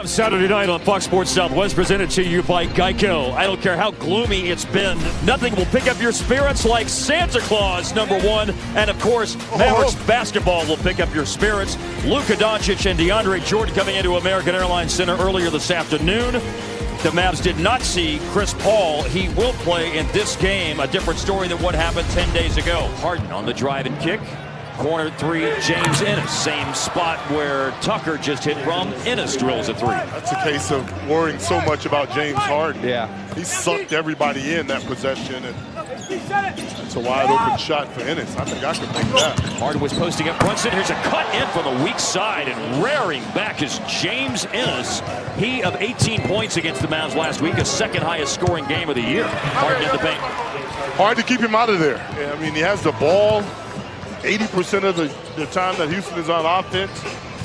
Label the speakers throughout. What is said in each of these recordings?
Speaker 1: Saturday night on Fox Sports Southwest, presented to you by Geico. I don't care how gloomy it's been, nothing will pick up your spirits like Santa Claus, #1. And of course, Mavericks basketball will pick up your spirits. Luka, Doncic, and DeAndre Jordan coming into American Airlines Center earlier this afternoon. The Mavs did not see Chris Paul. He will play in this game. A different story than what happened 10 days ago. Harden on the drive and kick. Corner three, James Ennis. Same spot where Tucker just hit from. Ennis drills a three.
Speaker 2: That's a case of worrying so much about James Harden.
Speaker 3: Yeah.
Speaker 2: He sucked everybody in that possession, and it's a wide open shot for Ennis. I think I could make that.
Speaker 1: Harden was posting up Brunson. Here's a cut in from the weak side, and rearing back is James Ennis. He of 18 points against the Mavs last week, his second highest scoring game of the year. Harden in the paint.
Speaker 2: Hard to keep him out of there. I mean, he has the ball 80% of the time that Houston is on offense.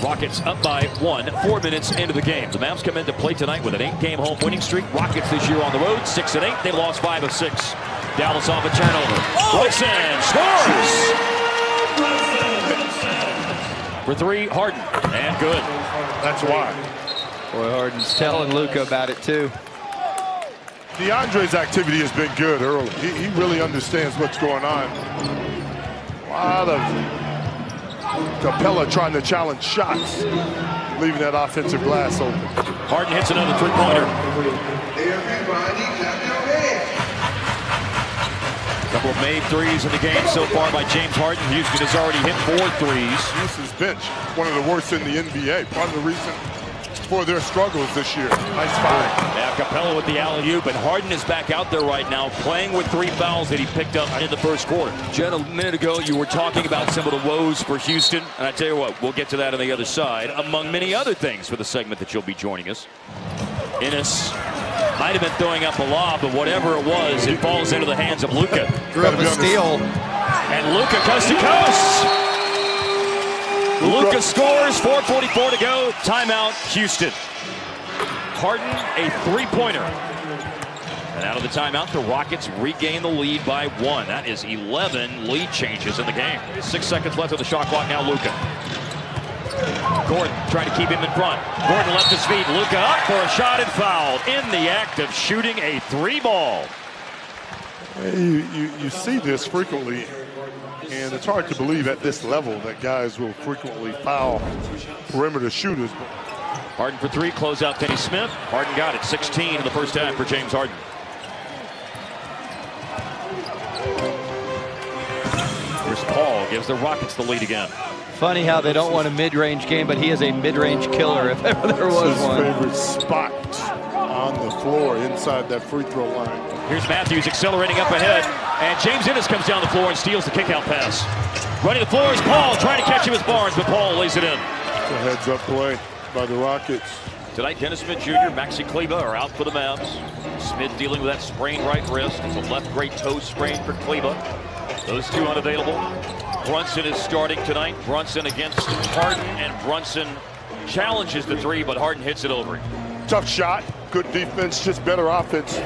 Speaker 1: Rockets up by 1, 4 minutes into the game. The Mavs come into play tonight with an 8-game home winning streak. Rockets this year on the road, 6-8. They lost 5 of 6. Dallas off a turnover. Brunson scores! For 3, Harden, and good.
Speaker 2: That's why.
Speaker 3: Boy, Harden's telling Luka about it too.
Speaker 2: DeAndre's activity has been good early. He really understands what's going on. A lot of Capella trying to challenge shots, leaving that offensive glass open.
Speaker 1: Harden hits another three-pointer. Couple of made threes in the game so far by James Harden. Houston has already hit 4 threes.
Speaker 2: Houston's bench, one of the worst in the NBA. Part of the reason for their struggles this year. Nice find.
Speaker 1: Yeah, Capella with the alley-oop, and Harden is back out there right now, playing with 3 fouls that he picked up in the first quarter. Jen, a minute ago, you were talking about some of the woes for Houston, and I tell you what, we'll get to that on the other side, among many other things for the segment that you'll be joining us. Ennis might have been throwing up a lob, but whatever it was, it falls into the hands of Luka.
Speaker 3: Drew up a steal.
Speaker 1: And Luka coast to coast. Luka scores, 4:44 to go. Timeout, Houston. Harden, a three-pointer. And out of the timeout, the Rockets regain the lead by 1. That is 11 lead changes in the game. 6 seconds left of the shot clock. Now Luka. Gordon trying to keep him in front. Gordon left his feet. Luka up for a shot and fouled in the act of shooting a 3-ball.
Speaker 2: You see this frequently. And it's hard to believe at this level that guys will frequently foul perimeter shooters.
Speaker 1: Harden for 3, close out Kenny Smith. Harden got it, 16 in the first half for James Harden. Chris Paul gives the Rockets the lead again.
Speaker 3: Funny how they don't want a mid-range game, but he is a mid-range killer if ever there was one.
Speaker 2: His favorite spot on the floor inside that free throw line.
Speaker 1: Here's Matthews accelerating up ahead, and James Ennis comes down the floor and steals the kickout pass. Running the floor is Paul, trying to catch him with Barnes, but Paul lays it in.
Speaker 2: It's a heads-up play by the Rockets.
Speaker 1: Tonight, Dennis Smith Jr., Maxi Kleber are out for the Mavs. Smith dealing with that sprained right wrist. It's a left great toe sprain for Kleber. Those two unavailable. Brunson is starting tonight. Brunson against Harden, and Brunson challenges the 3, but Harden hits it over him.
Speaker 2: Tough shot, good defense, just better offense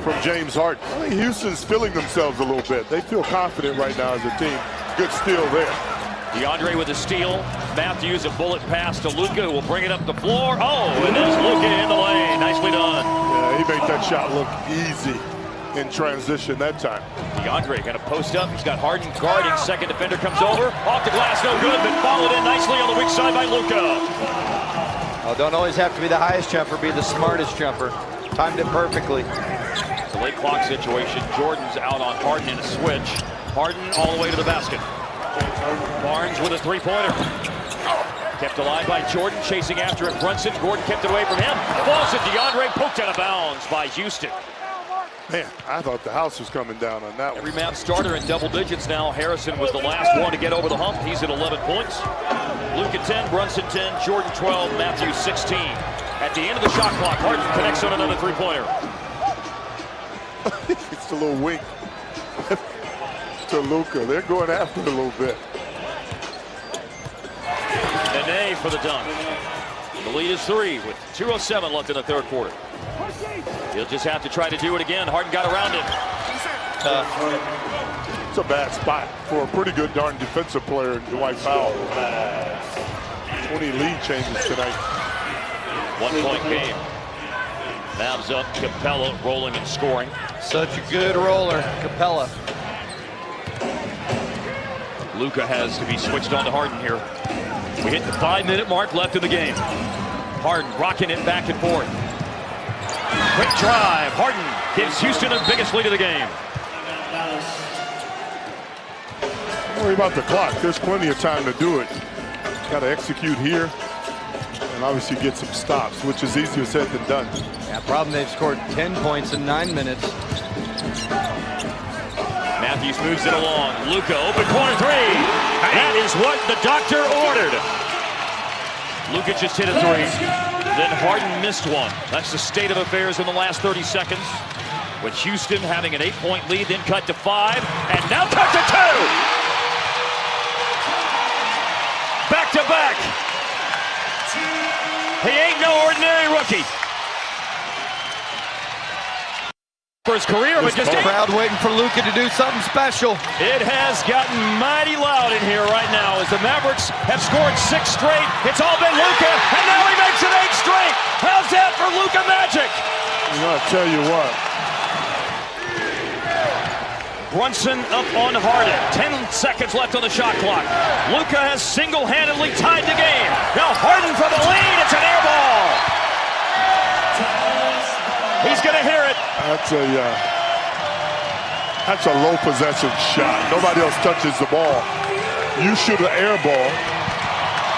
Speaker 2: from James Harden. I think Houston's feeling themselves a little bit. They feel confident right now as a team. Good steal there.
Speaker 1: DeAndre with a steal. Matthews, a bullet pass to Luka, who will bring it up the floor. Oh, and there's Luka in the lane. Nicely done.
Speaker 2: Yeah, he made that shot look easy in transition that time.
Speaker 1: DeAndre going to post up. He's got Harden guarding. Second defender comes over. Off the glass, no good, but followed in nicely on the weak side by Luka.
Speaker 3: Oh, don't always have to be the highest jumper, be the smartest jumper. Timed it perfectly.
Speaker 1: It's a late clock situation. Jordan's out on Harden in a switch. Harden all the way to the basket. Barnes with a three-pointer. Kept alive by Jordan, chasing after it. Brunson, Gordon kept it away from him. Falls to DeAndre, poked out of bounds by Houston.
Speaker 2: Man, I thought the house was coming down on that one.
Speaker 1: Every Mavs starter in double digits now. Harrison was the last one to get over the hump. He's at 11 points. Luka 10, Brunson 10, Jordan 12, Matthews 16. At the end of the shot clock, Harden connects on another three-pointer.
Speaker 2: It's a little wink to Luka. They're going after it a little bit.
Speaker 1: Nene for the dunk. The lead is 3 with 2:07 left in the third quarter. He'll just have to try to do it again. Harden got around it.
Speaker 2: It's a bad spot for a pretty good darn defensive player, Dwight Powell. 20 lead changes tonight.
Speaker 1: 1-point game. Mavs up, Capella rolling and scoring.
Speaker 3: Such a good roller, Capella.
Speaker 1: Luka has to be switched on to Harden here. We hit the 5-minute mark left in the game. Harden rocking it back and forth. Quick drive. Harden gives Houston the biggest lead of the game.
Speaker 2: Don't worry about the clock. There's plenty of time to do it. Got to execute here and obviously get some stops, which is easier said than done.
Speaker 3: Yeah, problem, they've scored 10 points in 9 minutes.
Speaker 1: Matthews moves it along. Luka, open corner three. That is what the doctor ordered. Luka just hit a three. Then Harden missed one. That's the state of affairs in the last 30 seconds. With Houston having an 8-point lead, then cut to 5, and now cut to 2. Back to back. He ain't no ordinary rookie. For his career, but just
Speaker 3: a crowd waiting for Luka to do something special.
Speaker 1: It has gotten mighty loud in here right now as the Mavericks have scored 6 straight. It's all been Luka, and now he makes it 8 straight. How's that for Luka magic?
Speaker 2: You know, I tell you what.
Speaker 1: Brunson up on Harden. 10 seconds left on the shot clock. Luka has single-handedly tied the game. Now Harden for the lead. It's an air ball. He's going to hear it.
Speaker 2: That's a low possession shot. Nobody else touches the ball. You shoot an air ball.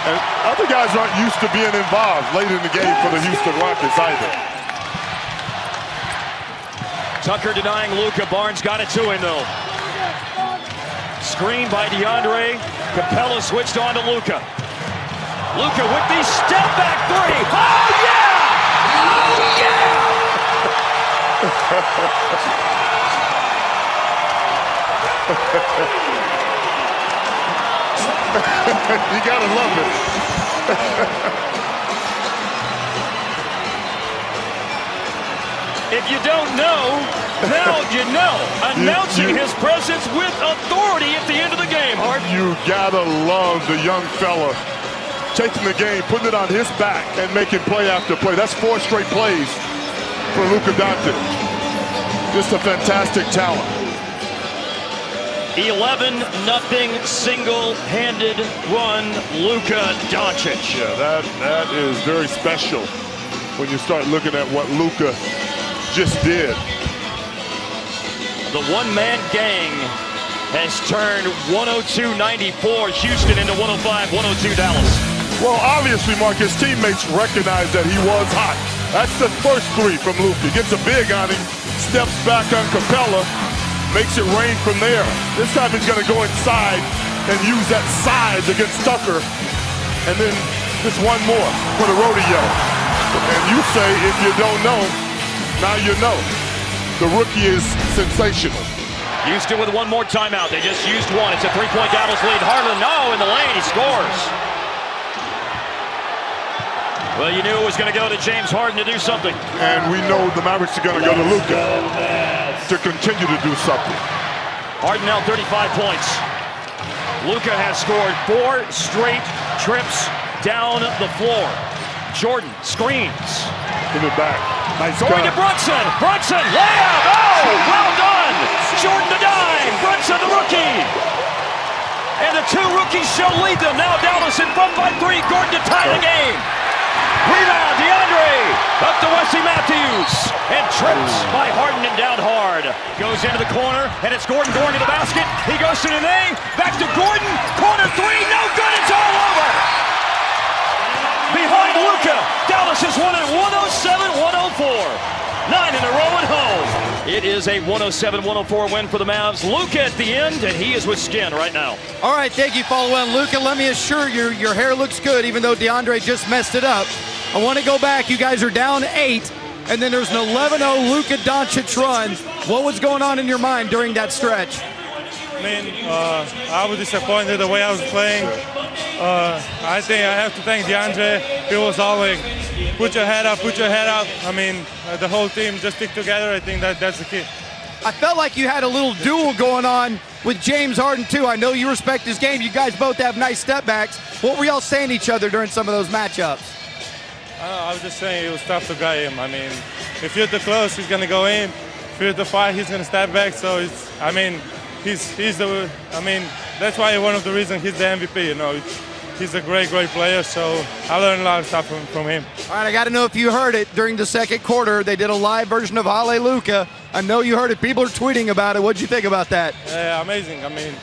Speaker 2: And other guys aren't used to being involved late in the game for the Houston Rockets either.
Speaker 1: Tucker denying Luka. Barnes got it to him, though. Screen by DeAndre. Capella switched on to Luka. Luka with the step-back three. Oh, yeah! Oh, yeah!
Speaker 2: You gotta love it.
Speaker 1: If you don't know, now you know. Announcing his presence with authority at the end of the game, Hart.
Speaker 2: You gotta love the young fella taking the game, putting it on his back, and making play after play. That's 4 straight plays for Luka Doncic. Just a fantastic talent.
Speaker 1: 11-0 single-handed run, Luka Doncic.
Speaker 2: Yeah, that is very special when you start looking at what Luka just did.
Speaker 1: The one-man gang has turned 102-94 Houston into 105-102 Dallas.
Speaker 2: Well, obviously, Mark, his teammates recognized that he was hot. That's the first three from Luka. Gets a big on him, steps back on Capella, makes it rain from there. This time he's going to go inside and use that size against Tucker. And then just one more for the rodeo. And you say, if you don't know, now you know. The rookie is sensational.
Speaker 1: Houston with one more timeout. They just used one. It's a 3-point Dallas lead. Harden, no, in the lane. He scores. Well, you knew it was going to go to James Harden to do something.
Speaker 2: And we know the Mavericks are going to go to Luka to continue to do something.
Speaker 1: Harden now 35 points. Luka has scored 4 straight trips down the floor. Jordan screens.
Speaker 2: Give it back. Nice
Speaker 1: going
Speaker 2: gun.
Speaker 1: to Brunson. Brunson, layup. Oh, well done. Jordan the dime. Brunson the rookie. And the 2 rookies shall lead them. Now Dallas in front by 3. Gordon to tie the game. Rebound, DeAndre. Up to Wesley Matthews. And trips by Harden and down hard. Goes into the corner, and it's Gordon going to the basket. He goes to Nene. Back to Gordon. Corner 3. No good. It's all over. Behind Luka, Dallas has won at 107-104. 9 in a row at home. It is a 107-104 win for the Mavs. Luka at the end, and he is with skin right now.
Speaker 4: All right, thank you, follow-on Luka. Let me assure you, your hair looks good, even though DeAndre just messed it up. I want to go back. You guys are down 8, and then there's an 11-0 Luka Doncic run. What was going on in your mind during that stretch?
Speaker 5: I mean, I was disappointed the way I was playing. I think I have to thank DeAndre. He was always, put your head up, put your head up. I mean, the whole team just stick together. I think that's the key.
Speaker 4: I felt like you had a little duel going on with James Harden, too. I know you respect his game. You guys both have nice step backs. What were y'all saying to each other during some of those matchups?
Speaker 5: I was just saying it was tough to guard him. I mean, if you're too close, he's gonna go in. If you're too far, he's gonna step back. So it's, I mean, he's the. I mean, that's why one of the reasons he's the MVP. You know, he's a great player. So I learned a lot of stuff from him.
Speaker 4: All right, I got to know if you heard it during the second quarter. They did a live version of Luka. I know you heard it. People are tweeting about it. What'd you think about that?
Speaker 5: Yeah, amazing. I mean,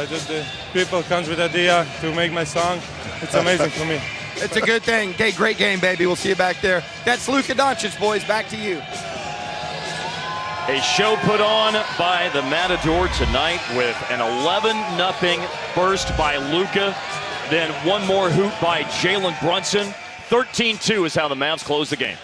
Speaker 5: just the people comes with idea to make my song. It's amazing for me.
Speaker 4: It's a good thing. Okay, great game, baby. We'll see you back there. That's Luka Doncic, boys. Back to you.
Speaker 1: A show put on by the Matador tonight with an 11-0 burst by Luka. Then one more hoop by Jalen Brunson. 13-2 is how the Mavs close the game.